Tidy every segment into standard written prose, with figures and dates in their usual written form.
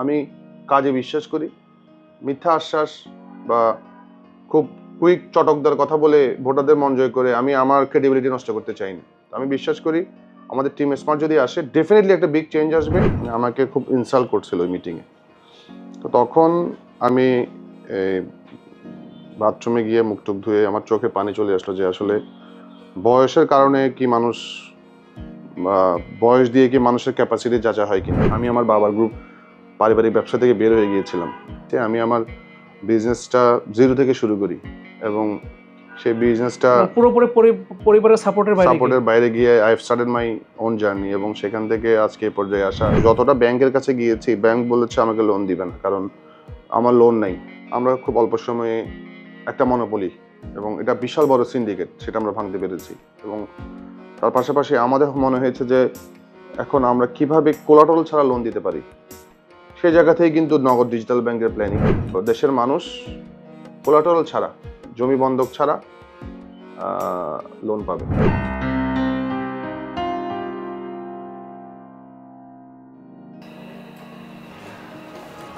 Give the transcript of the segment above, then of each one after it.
আমি কাজে বিশ্বাস করি। মিথ্যা আশ্বাস বা খুব কুইক চটকদার কথা বলে ভোটারদের মন জয় করে আমি আমার ক্রেডিবিলিটি নষ্ট করতে চাই না। আমি বিশ্বাস করি আমাদের টিম স্মার্ট যদি আসে ডেফিনেটলি একটা বিগ চেঞ্জ আসবে। আমাকে খুব ইনসাল্ট করছিল ওই মিটিংয়ে। তো তখন আমি বাথরুমে গিয়ে মুখ টুক ধুয়ে আমার চোখে পানি চলে আসলো যে আসলে বয়সের কারণে কি মানুষ, বয়স দিয়ে কি মানুষের ক্যাপাসিটি যাচা হয় কিনা। আমি আমার বাবার গ্রুপ পারিবারিক ব্যবসা থেকে বের হয়ে গিয়েছিলাম। আমি আমার বিজনেসটা জিরো থেকে শুরু করি এবং সেই বিজনেসটা পুরোপুরি পরিবারের সাপোর্টের বাইরে গিয়ে I have started my own journey এবং সেখান থেকে আজকে এই পর্যায়ে আসা। যতটা ব্যাংকের কাছে গিয়েছি, ব্যাংক বলেছে আমাকে লোন দিবে না, কারণ আমার লোন নাই। আমরা খুব অল্প সময়ে একটা মনোপলি এবং এটা বিশাল বড় সিন্ডিকেট, সেটা আমরা ভাঙতে পেরেছি। এবং তার পাশাপাশি আমাদের মনে হয়েছে যে এখন আমরা কিভাবে কোলাটারাল ছাড়া লোন দিতে পারি, সেই জায়গা থেকে কিন্তু নগদ ডিজিটাল ব্যাংকের প্ল্যানিং। দেশের মানুষ কোলাটারাল ছাড়া, জমি বন্ধক ছাড়া লোন পাবে।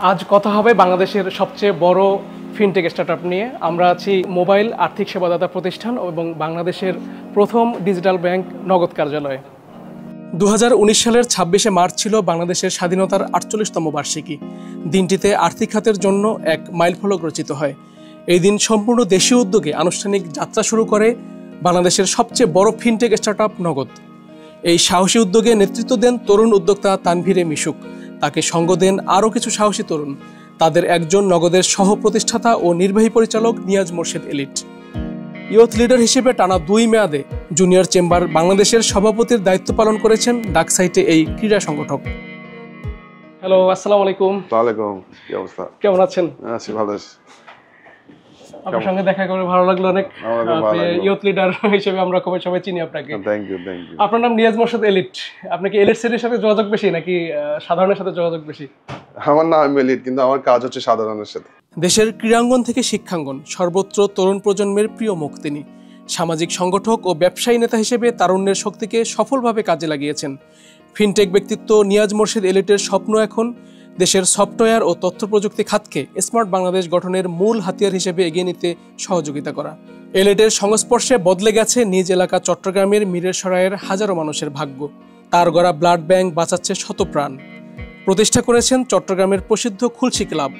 আজ কথা হবে বাংলাদেশের সবচেয়ে বড় ফিনটেক স্টার্টআপ নিয়ে। আমরা আছি মোবাইল আর্থিক সেবাদাতা প্রতিষ্ঠান এবং বাংলাদেশের প্রথম ডিজিটাল ব্যাংক নগদ কার্যালয়ে। 2019 সালের 26শে মার্চ ছিল বাংলাদেশের স্বাধীনতার 48তম বার্ষিকী। দিনটিতে আর্থিক খাতের জন্য এক মাইলফলক রচিত হয়। এই দিন সম্পূর্ণ দেশীয় উদ্যোগে আনুষ্ঠানিক যাত্রা শুরু করে বাংলাদেশের সবচেয়ে বড় ফিনটেক স্টার্টআপ নগদ। এই সাহসী উদ্যোগে নেতৃত্ব দেন তরুণ উদ্যোক্তা তানভীরে মিশুক। তাকে সঙ্গ দেন আরও কিছু সাহসী তরুণ। তাদের একজন নগদের সহ প্রতিষ্ঠাতা ও নির্বাহী পরিচালক Niaz Morshed elite. Youth leader হিসেবে টানা 2 মেয়াদে জুনিয়র চেম্বার বাংলাদেশের সভাপতির দায়িত্ব পালন করেছেন ডাকসাইটে এই ক্রীড়া সংগঠক। হ্যালো, আসসালামু আলাইকুম। ওয়ালাইকুম, কি অবস্থা? কেমন আছেন? আছি, ভালো আছি। আপনার সঙ্গে দেখা করে ভালো লাগলো অনেক। ইয়ুথ লিডার হিসেবে আমরা খুবই সবাই চিনি আপনাকে। Thank you. আপনার নাম নিয়াজ মোর্শেদ এলিট। আপনি কি এলিট শ্রেণীর সাথে যোগাযোগ বেশি নাকি সাধারণের সাথে যোগাযোগ বেশি? আমার নাম এলিট, কিন্তু আমার কাজ হচ্ছে সাধারণের সাথে। দেশের ক্রীড়াঙ্গন থেকে শিক্ষাঙ্গন সর্বত্র তরুণ প্রজন্মের প্রিয় মুখ তিনি। সামাজিক সংগঠক ও ব্যবসায়ী নেতা হিসেবে তারুণ্যের শক্তিকে সফলভাবে কাজে লাগিয়েছেন। ফিনটেক ব্যক্তিত্ব নিয়াজ মোর্শেদ এলিটের স্বপ্ন এখন দেশের সফটওয়্যার ও তথ্য প্রযুক্তি খাতকে স্মার্ট বাংলাদেশ গঠনের মূল হাতিয়ার হিসেবে এগিয়ে নিতে সহযোগিতা করা। এলিটের সংস্পর্শে বদলে গেছে নিজ এলাকা চট্টগ্রামের মিরেরসরাইয়ের হাজারো মানুষের ভাগ্য। তার গড়া ব্লাড ব্যাংক বাঁচাচ্ছে শত প্রাণ। প্রতিষ্ঠা করেছেন চট্টগ্রামের প্রসিদ্ধ খুলশি ক্লাব।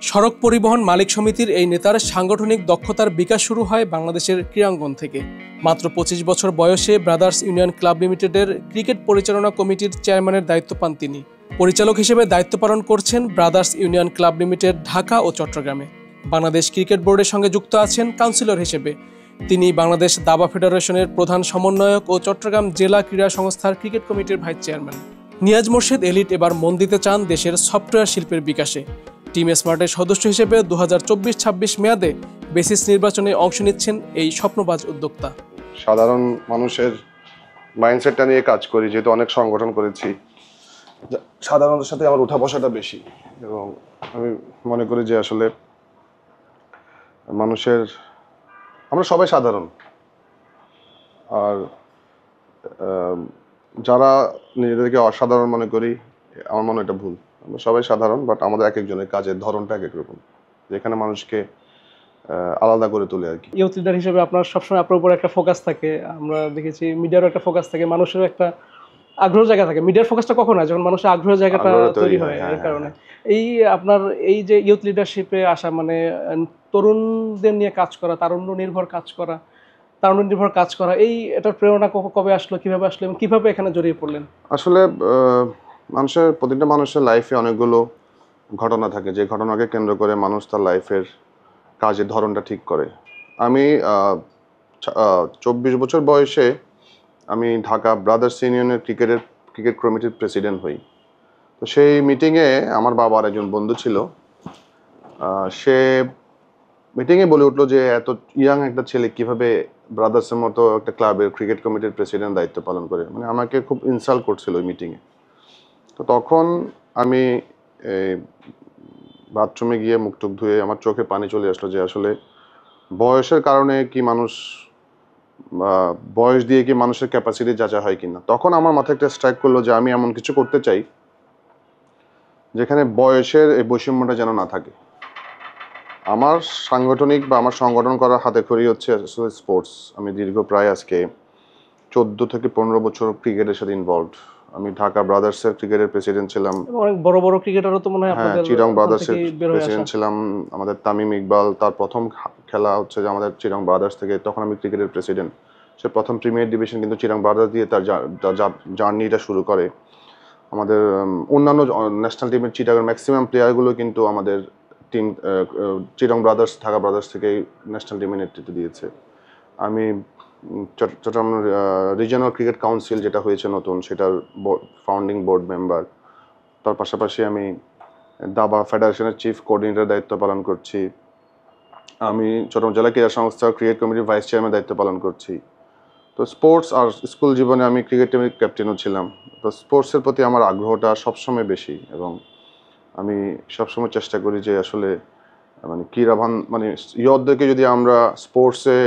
সড়ক পরিবহন মালিক সমিতির এই নেতার সাংগঠনিক দক্ষতার বিকাশ শুরু হয় বাংলাদেশের ক্রীড়াঙ্গন থেকে। মাত্র 25 বছর বয়সে ব্রাদার্স ইউনিয়ন ক্লাব লিমিটেডের ক্রিকেট পরিচালনা কমিটির চেয়ারম্যানের দায়িত্ব পান তিনি। পরিচালক হিসেবে দায়িত্ব পালন করছেন brothers union club limited Dhaka ও চট্টগ্রামে। বাংলাদেশ ক্রিকেট বোর্ডের সঙ্গে যুক্ত আছেন কাউন্সিলর হিসেবে। তিনি বাংলাদেশ দাবা ফেডারেশনের প্রধান সমন্বয়ক ও চট্টগ্রাম জেলা ক্রীড়া সংস্থার ক্রিকেট কমিটির vice chairman. Niaz Morshed elite এবার মন দিতে চান দেশের সফটওয়্যার শিল্পের বিকাশে। টিম স্মার্টের সদস্য হিসেবে 2024-26 মেয়াদে বেসিস নির্বাচনে অংশ নিচ্ছেন এই স্বপ্নবাজ উদ্যোক্তা। সাধারণ মানুষের মাইন্ডসেটটা নিয়ে কাজ করি, যেহেতু অনেক সংগঠন করেছি। সাধারণের সাথে আমার উঠা বসাটা বেশি এবং আমি মনে করি যে আসলে মানুষের, আমরা সবাই সাধারণ। আর যারা নিজেদেরকে অসাধারণ মনে করি, আমার মনে হয় এটা ভুল। আমরা সবাই সাধারণ, বাট আমাদের এক একজনের কাজের ধরনটা এক এক রকম, যেখানে মানুষকে আলাদা করে তোলে আর কি। ইয়ুথ লিডার হিসেবে আপনার সবসময় আপনার উপর একটা ফোকাস থাকে। আমরা দেখেছি মিডিয়ারও একটা ফোকাস থাকে, মানুষেরও একটা আগ্রহ জায়গা থাকে। মিডিয়ার ফোকাসটা কখন হয়? যখন মানুষের আগ্রহের জায়গাটা তৈরি হয়। এই কারণে এই আপনার এই যে ইয়ুথ লিডারশিপে আসা, মানে তরুণদের নিয়ে কাজ করা, তারুণ্য নির্ভর কাজ করা, এই এটার প্রেরণা কবে আসলো, কিভাবে আসলো এবং কিভাবে এখানে জড়িয়ে পড়লেন? আসলে প্রতিটা মানুষের লাইফে অনেকগুলো ঘটনা থাকে, যে ঘটনাকে কেন্দ্র করে মানুষ তার লাইফের কাজের ধরনটা ঠিক করে। আমি 24 বছর বয়সে আমি ঢাকা ব্রাদার্স ইউনিয়নের ক্রিকেট কমিটির প্রেসিডেন্ট হই। তো সেই মিটিংয়ে আমার বাবার একজন বন্ধু ছিল। সে মিটিংয়ে বলে উঠলো যে এত ইয়াং একটা ছেলে কিভাবে ব্রাদার্সের মতো একটা ক্লাবের ক্রিকেট কমিটির প্রেসিডেন্ট দায়িত্ব পালন করে। মানে আমাকে খুব ইনসাল্ট করছিল ওই মিটিংয়ে। তো তখন আমি বাথরুমে গিয়ে মুখ টুক ধুয়ে আমার চোখে পানি চলে আসলো যে আসলে বয়সের কারণে কি মানুষ, বয়স দিয়ে কি মানুষের ক্যাপাসিটি যাচা হয় কিনা। তখন আমার মাথায় একটা স্ট্রাইক করলো যে আমি এমন কিছু করতে চাই যেখানে বয়সের এই বৈষম্যটা যেন না থাকে। আমার সাংগঠনিক বা আমার সংগঠন করার হাতে খড়ি হচ্ছে আসলে স্পোর্টস। আমি দীর্ঘ প্রায় আজকে 14 থেকে 15 বছর ক্রিকেটের সাথে ইনভলভড। আমি ঢাকা ব্রাদার্সের ক্রিকেটের প্রেসিডেন্ট ছিলাম। এবং অনেক বড় বড় ক্রিকেটারও তো মনে হয় হ্যাঁ, আপনাদের চিটাগং ওখান ব্রাদার্সের থেকে বের হয়ে আসা। প্রেসিডেন্ট ছিলাম। আমাদের তামিম ইকবাল তার প্রথম খেলা হচ্ছে যে আমাদের চিটাগং ব্রাদার্স থেকে, তখন আমি ক্রিকেটের প্রেসিডেন্ট। সে প্রথম প্রিমিয়ার ডিভিশন কিন্তু চিটাগং ব্রাদার্স দিয়ে তার জার্নিটা শুরু করে। আমাদের অন্যান্য ন্যাশনাল টিমের চিটাগং ম্যাক্সিমাম প্লেয়ারগুলো কিন্তু আমাদের team Chittagong brothers, Dhaka brothers থেকে ন্যাশনাল টিমে নেতৃত্ব দিয়েছে। আমি চট্টগ্রাম রিজিয়নাল ক্রিকেট কাউন্সিল যেটা হয়েছে নতুন, সেটার ফাউন্ডিং বোর্ড মেম্বার। তার পাশাপাশি আমি দাবা ফেডারেশনের চিফ কোঅর্ডিনেটর দায়িত্ব পালন করছি। আমি চট্টগ্রাম জেলা ক্রীড়া সংস্থার ক্রিকেট কমিটির ভাইস চেয়ারম্যান দায়িত্ব পালন করছি। তো স্পোর্টস আর স্কুল জীবনে আমি ক্রিকেট টিমের ক্যাপ্টেনও ছিলাম। তো স্পোর্টসের প্রতি আমার আগ্রহটা সবসময় বেশি, এবং আমি সবসময় চেষ্টা করি যে আসলে মানে ইয়দেরকে যদি আমরা স্পোর্টসে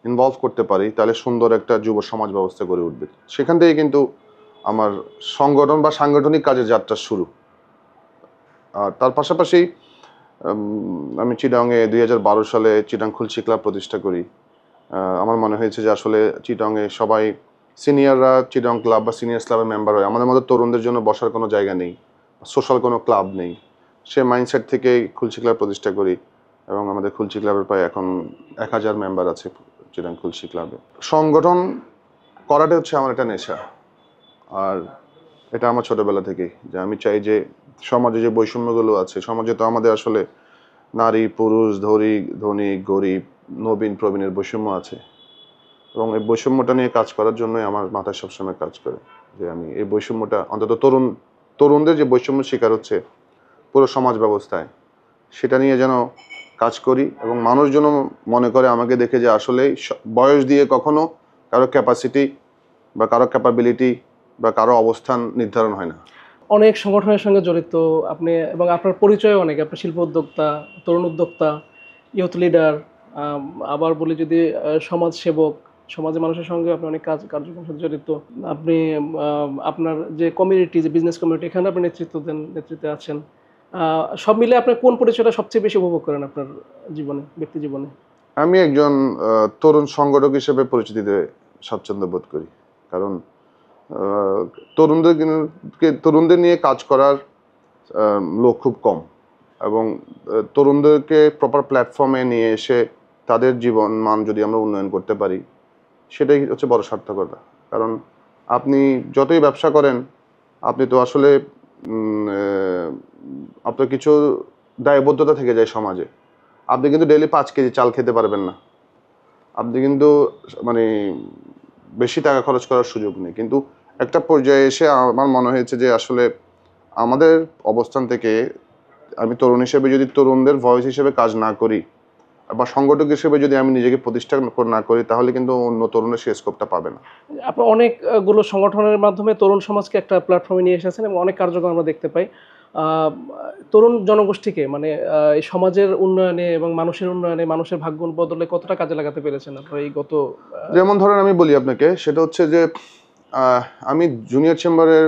ইনভলভ করতে পারি তাহলে সুন্দর একটা যুব সমাজ ব্যবস্থা গড়ে উঠবে। সেখান থেকে কিন্তু আমার সংগঠন বা সাংগঠনিক কাজের যাত্রা শুরু। আর তার পাশাপাশি আমি চিটাংয়ে 2012 সালে চিটাং খুলশি ক্লাব প্রতিষ্ঠা করি। আমার মনে হয়েছে যে আসলে চিটাংয়ে সবাই সিনিয়ররা চিটাং ক্লাব বা সিনিয়র্স ক্লাবের মেম্বার হয়, আমাদের মতো তরুণদের জন্য বসার কোনো জায়গা নেই, সোশ্যাল কোনো ক্লাব নেই। সে মাইন্ডসেট থেকেই খুলশি ক্লাব প্রতিষ্ঠা করি, এবং আমাদের খুলশি ক্লাবের প্রায় এখন 1000 মেম্বার আছে চিটাং খুলশি ক্লাবে। সংগঠন করাটা হচ্ছে আমার একটা নেশা, আর এটা আমার ছোটবেলা থেকেই, যে আমি চাই যে সমাজে যে বৈষম্যগুলো আছে, সমাজে তো আমাদের আসলে নারী পুরুষ, ধনী গরিব, নবীন প্রবীণের বৈষম্য আছে, এবং এই বৈষম্যটা নিয়ে কাজ করার জন্যই আমার মাথায় সবসময় কাজ করে যে আমি এই বৈষম্যটা অন্তত তরুণদের যে বৈষম্য শিকার হচ্ছে পুরো সমাজ ব্যবস্থায়, সেটা নিয়ে যেন কাজ করি, এবং মানুষ যেন মনে করে আমাকে দেখে যে আসলে বয়স দিয়ে কখনো কারো ক্যাপাসিটি বা কারো ক্যাপাবিলিটি বা কারো অবস্থান নির্ধারণ হয় না। অনেক সংগঠনের সঙ্গে জড়িত আপনি, এবং আপনার পরিচয় অনেক, আপনি শিল্প উদ্যোক্তা, তরুণ উদ্যোক্তা, ইউথ লিডার, আবার বলি যদি সমাজ সেবক, সমাজে মানুষের সঙ্গে আপনি অনেক কার্যক্রমের সাথে জড়িত। আপনি আপনার যে কমিউনিটি, যে বিজনেস কমিউনিটি, এখানে আপনি নেতৃত্বে আছেন। সব মিলে আপনি কোন পরিচয়টা সবচেয়ে বেশি উপভোগ করেন আপনার জীবনে, ব্যক্তি জীবনে? আমি একজন তরুণ সংগঠক হিসেবে পরিচিতিতে স্বাচ্ছন্দ্য বোধ করি, কারণ তরুণদের নিয়ে কাজ করার লোক খুব কম, এবং তরুণদেরকে প্রপার প্ল্যাটফর্মে নিয়ে এসে তাদের জীবন মান যদি আমরা উন্নয়ন করতে পারি, সেটাই হচ্ছে বড় সার্থকতা। কারণ আপনি যতই ব্যবসা করেন, আপনি তো আসলে আপনার কিছু দায়বদ্ধতা থেকে যায় সমাজে। আপনি কিন্তু ডেইলি 5 কেজি চাল খেতে পারবেন না, আপনি কিন্তু মানে বেশি টাকা খরচ করার সুযোগ নেই। কিন্তু একটা পর্যায়ে এসে আমার মনে হয়েছে যে আসলে আমাদের অবস্থান থেকে আমি তরুণ হিসেবে যদি তরুণদের ভয়েস হিসেবে কাজ না করি, বা সংগঠক হিসেবে যদি আমি নিজেকে প্রতিষ্ঠা না করি, তাহলে কিন্তু অন্য তরুণের সেই স্কোপটা পাবে না। আপনি অনেকগুলো সংগঠনের মাধ্যমে তরুণ সমাজকে একটা প্ল্যাটফর্মে নিয়ে এসেছেন, এবং অনেক কার্যক্রম আমরা দেখতে পাই। তরুণ জনগোষ্ঠীকে মানে এই সমাজের উন্নয়নে এবং মানুষের উন্নয়নে, মানুষের ভাগ্য বদলে কতটা কাজে লাগাতে পেরেছেন আপনার এই গত? যেমন ধরেন আমি বলি আপনাকে, সেটা হচ্ছে যে আমি জুনিয়র চেম্বারের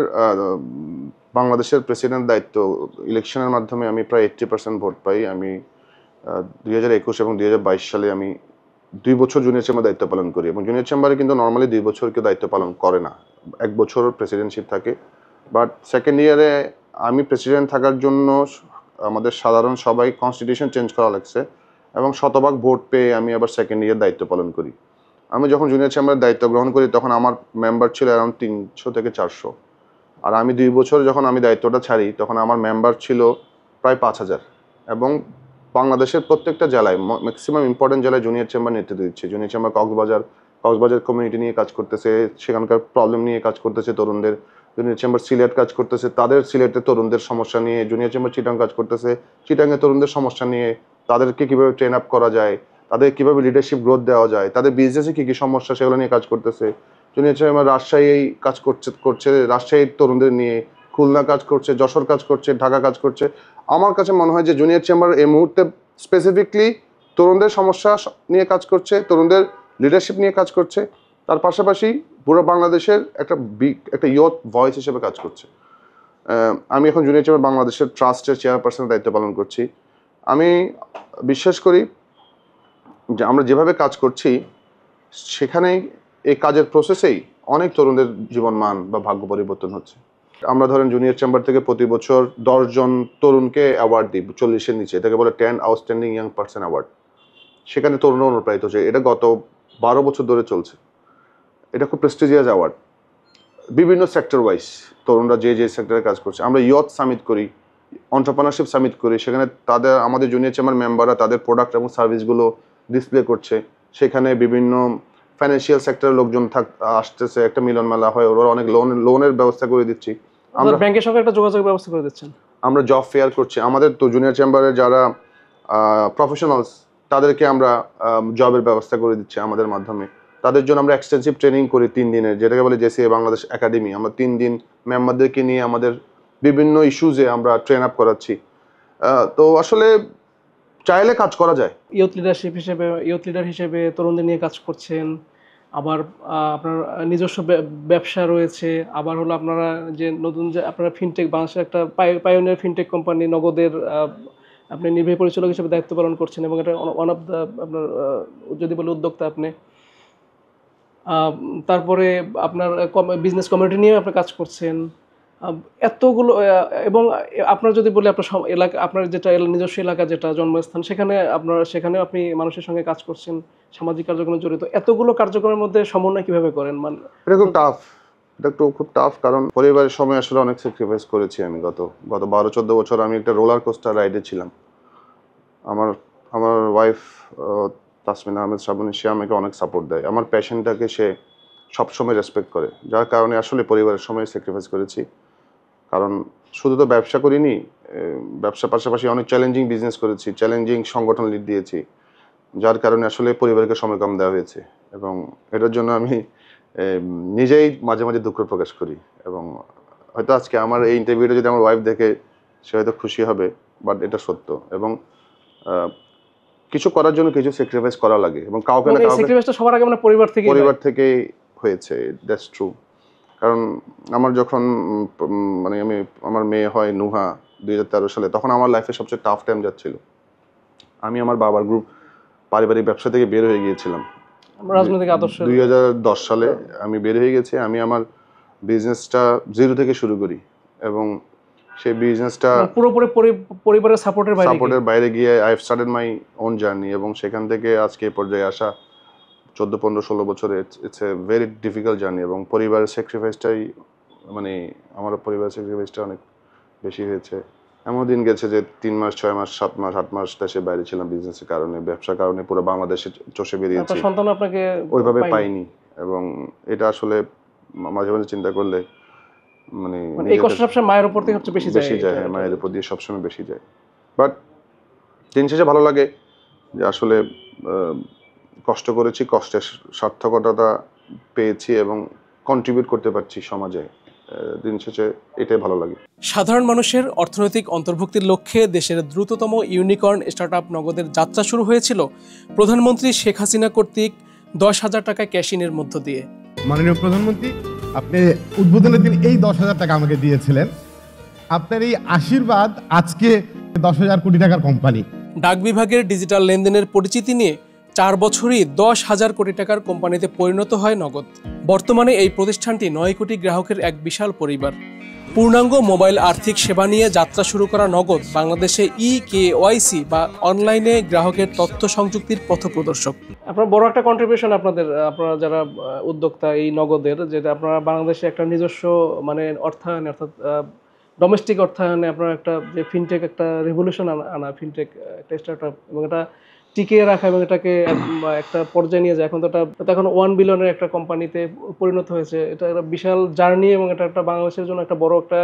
বাংলাদেশের প্রেসিডেন্ট দায়িত্ব ইলেকশনের মাধ্যমে আমি প্রায় 80% ভোট পাই। আমি 2021 এবং 2022 সালে আমি 2 বছর জুনিয়র চেম্বার দায়িত্ব পালন করি, এবং জুনিয়র চেম্বারে কিন্তু নর্মালি 2 বছর কেউ দায়িত্ব পালন করে না, 1 বছর প্রেসিডেন্টশিপ থাকে। বাট সেকেন্ড ইয়ারে আমি প্রেসিডেন্ট থাকার জন্য আমাদের সাধারণ সবাই কনস্টিটিউশন চেঞ্জ করা লাগছে, এবং শতভাগ ভোট পেয়ে আমি আবার সেকেন্ড ইয়ার দায়িত্ব পালন করি। আমি যখন জুনিয়র চেম্বারের দায়িত্ব গ্রহণ করি তখন আমার মেম্বার ছিল অ্যারাউন্ড 300 থেকে 400, আর আমি 2 বছর যখন আমি দায়িত্বটা ছাড়ি তখন আমার মেম্বার ছিল প্রায় 5000, এবং বাংলাদেশের প্রত্যেকটা জেলায় ম্যাক্সিমাম ইম্পর্টেন্ট জেলায় জুনিয়র চেম্বার নেতৃত্ব দিচ্ছে। জুনিয়র চেম্বার কক্সবাজার কমিউনিটি নিয়ে কাজ করতেছে, সেখানকার প্রবলেম নিয়ে কাজ করতেছে তরুণদের। জুনিয়র চেম্বার সিলেট কাজ করতেছে, তাদের সিলেটের তরুণদের সমস্যা নিয়ে। জুনিয়র চেম্বার চিটাং কাজ করতেছে, চিটাংয়ের তরুণদের সমস্যা নিয়ে, তাদেরকে কীভাবে ট্রেন আপ করা যায়, তাদের কীভাবে লিডারশিপ গ্রোথ দেওয়া যায়, তাদের বিজনেসে কী কী সমস্যা সেগুলো নিয়ে কাজ করতেছে। জুনিয়র চেম্বার রাজশাহী কাজ করছে রাজশাহীর তরুণদের নিয়ে, খুলনা কাজ করছে, যশোর কাজ করছে, ঢাকা কাজ করছে। আমার কাছে মনে হয় যে জুনিয়র চেম্বার এই মুহূর্তে স্পেসিফিকলি তরুণদের সমস্যা নিয়ে কাজ করছে, তরুণদের লিডারশিপ নিয়ে কাজ করছে, তার পাশাপাশি পুরো বাংলাদেশের একটা ইয়ুথ ভয়েস হিসেবে কাজ করছে। আমি এখন জুনিয়র চেম্বার বাংলাদেশের ট্রাস্টের চেয়ারপারসনের দায়িত্ব পালন করছি। আমি বিশ্বাস করি যে আমরা যেভাবে কাজ করছি সেখানেই এই কাজের প্রসেসেই অনেক তরুণদের জীবন মান বা ভাগ্য পরিবর্তন হচ্ছে। আমরা ধরেন জুনিয়র চেম্বার থেকে প্রতি বছর 10 জন তরুণকে অ্যাওয়ার্ড দিই 40-এর নিচে, এটাকে বলে 10 আউটস্ট্যান্ডিং ইয়াং পার্সন অ্যাওয়ার্ড। সেখানে তরুণরা অনুপ্রাণিত হচ্ছে। এটা গত 12 বছর ধরে চলছে। এটা খুব প্রেস্টিজিয়াস অ্যাওয়ার্ড। বিভিন্ন সেক্টর ওয়াইজ তরুণরা যে যে সেক্টরে কাজ করছে। আমরা ইয়থ সামিট করি, এন্টারপ্রেনারশিপ সামিট করি, সেখানে আমাদের জুনিয়র চেম্বার মেম্বাররা তাদের প্রোডাক্ট এবং সার্ভিসগুলো ডিসপ্লে করছে। সেখানে বিভিন্ন ফাইন্যান্সিয়াল সেক্টরের লোকজন আসতেছে, একটা মিলন মেলা হয়, ওরা অনেক লোনের ব্যবস্থা করে দিচ্ছি। আমরা ব্যাংকের সঙ্গে একটা যোগাযোগের ব্যবস্থা করে দিচ্ছেন। আমরা জব ফেয়ার করছি। আমাদের তো জুনিয়র চেম্বারের যারা প্রফেশনালস তাদেরকে আমরা জবের ব্যবস্থা করে দিচ্ছি আমাদের মাধ্যমে। তাদের জন্য আমরা এক্সটেন্সিভ ট্রেনিং করি 3 দিনের, যেটাকে বলে জেসিএ বাংলাদেশ একাডেমি। আমরা 3 দিন মেম্বারদেরকে নিয়ে আমাদের বিভিন্ন ইস্যুজে আমরা ট্রেন আপ করাচ্ছি। তো আসলে চাইলে কাজ করা যায়। ইয়ুথ লিডার হিসেবে তরুণদের নিয়ে কাজ করছেন, আবার আপনার নিজস্ব ব্যবসা রয়েছে, আবার হলো আপনারা যে নতুন যে আপনারা ফিনটেক বাংলাদেশের একটা পায়োনিয়ার ফিনটেক কোম্পানি নগদের আপনি নির্বাহী পরিচালক হিসেবে দায়িত্ব পালন করছেন, এবং এটা ওয়ান অফ দ্য আপনার যদি বলে উদ্যোক্তা আপনি। তারপরে আপনার বিজনেস কমিউনিটি নিয়ে আপনি কাজ করছেন, এতগুলো এবং আপনার যদি বলি আপনার এলাকা, আপনার যেটা নিজস্ব এলাকা যেটা জন্মস্থান, সেখানেও আপনি মানুষের সঙ্গে কাজ করছেন, সামাজিক কার্যক্রমে জড়িত। এতগুলো কার্যক্রমের মধ্যে সমন্বয় কিভাবে করেন? এটা খুব টাফ। এটা খুব টাফ, কারণ পরিবারের সময় আসলে অনেক স্যাক্রিফাইস করেছি আমি। গত 12-14 বছর আমি একটা রোলার কোস্টার রাইডে ছিলাম। আমার ওয়াইফ তাসমিনা আহমেদ শ্রাবণী, সে আমাকে অনেক সাপোর্ট দেয়। আমার প্যাশনটাকে সে সবসময় রেসপেক্ট করে, যার কারণে আসলে পরিবারের সময় স্যাক্রিফাইস করেছি। কারণ শুধু তো ব্যবসা করিনি, ব্যবসার পাশাপাশি অনেক চ্যালেঞ্জিং বিজনেস করেছি, চ্যালেঞ্জিং সংগঠন লিড দিয়েছি, যার কারণে আসলে পরিবারকে সময় কম দেওয়া হয়েছে। এবং এটার জন্য আমি নিজেই মাঝে মাঝে দুঃখ প্রকাশ করি। এবং হয়তো আজকে আমার এই ইন্টারভিউটা যদি আমার ওয়াইফ দেখে, সে হয়তো খুশি হবে, বাট এটা সত্য। এবং কিছু করার জন্য কিছু স্যাক্রিফাইস করা লাগে, এবং কাউকে না কাউকে স্যাক্রিফাইসটা সবার আগে মানে পরিবার থেকে হয়েছে। That's true. কারণ আমার যখন আমার মেয়ে হয় নুহা 2013 সালে, তখন আমার লাইফে সবচেয়ে টাফ টাইম যাচ্ছিল। আমি আমার বাবার পারিবারিক ব্যবসা থেকে বের হয়ে গিয়েছিলাম। রাজনৈতিক আদর্শ 2010 সালে আমি বের হয়ে গেছি। আমি আমার বিজনেসটা জিরো থেকে শুরু করি, এবং সেই বিজনেসটা পুরোপুরি পরিবারের সাপোর্টের বাইরে গিয়ে I have started my own journey. এবং সেখান থেকে আজকে এই পর্যায়ে আসা 14, 15, 16 বছরে it's a very difficult journey. এবং পরিবারের স্যাক্রিফাইসটাই আমার পরিবারের স্যাক্রিফাইসটা অনেক বেশি হয়েছে। এমন দিন গেছে যে 3 মাস, 6 মাস, 7 মাস, 8 মাস দেশে বাইরে ছিলাম বিজনেসের কারণে, ব্যবসার কারণে পুরো বাংলাদেশে চষে বেরিয়েছি। সন্তান আপনাকে ওইভাবে পাইনি। এবং এটা আসলে মাঝে মাঝে চিন্তা করলে এই কষ্ট সবসময় মায়ের উপর থেকে বেশি যায়। হ্যাঁ, মায়ের উপর দিয়ে সবসময় বেশি যায়। বাট দিন শেষে ভালো লাগে যে আসলে কষ্ট করেছি, কষ্টের সার্থকতা পেয়েছি, এবং কন্ট্রিবিউট করতে পারছি সমাজে। দিন শেষে এটাই ভালো লাগে। সাধারণ মানুষের অর্থনৈতিক অন্তর্ভুক্তির লক্ষ্যে দেশের দ্রুততম ইউনিকর্ন স্টার্টআপ নগদের যাত্রা শুরু হয়েছিল প্রধানমন্ত্রী শেখ হাসিনা কর্তৃক 10,000 টাকা ক্যাশ ইনের মধ্য দিয়ে। মাননীয় প্রধানমন্ত্রী, আপনি উদ্বোধনের দিন এই 10,000 টাকা আমাকে দিয়েছিলেন। আপনার এই আশীর্বাদ আজকে 10,000 কোটি টাকার কোম্পানি। ডাক বিভাগের ডিজিটাল লেনদেনের পরিচিতি নিয়ে 4 বছরই 10,000 কোটি টাকার কোম্পানিতে পরিণত হয় নগদ। বর্তমানে এই প্রতিষ্ঠানটি 9 কোটি গ্রাহকের এক বিশাল পরিবার। পূর্ণাঙ্গ মোবাইল আর্থিক সেবা নিয়ে যাত্রা শুরু করা নগদ বাংলাদেশে EKYC বা অনলাইনে গ্রাহকের তথ্য সংযুক্তির পথপ্রদর্শক। আপনার বড় একটা কন্ট্রিবিউশন আপনারা যারা উদ্যোক্তা এই নগদের, যেটা আপনারা বাংলাদেশে একটা নিজস্ব অর্থায়নে, অর্থাৎ ডোমেস্টিক অর্থায়নে আপনার একটা যে ফিনটেক একটা রেভলিউশন আনা, ফিনটেক একটা স্টার্টআপ, এবং এটা টিকিয়ে রাখা এবং এটাকে একটা পর্যায়ে নিয়ে যায়। এখন তো এটা এখন 1 বিলিয়নের একটা কোম্পানিতে পরিণত হয়েছে। এটা একটা বিশাল জার্নি, এবং এটা একটা বাংলাদেশের জন্য একটা বড় একটা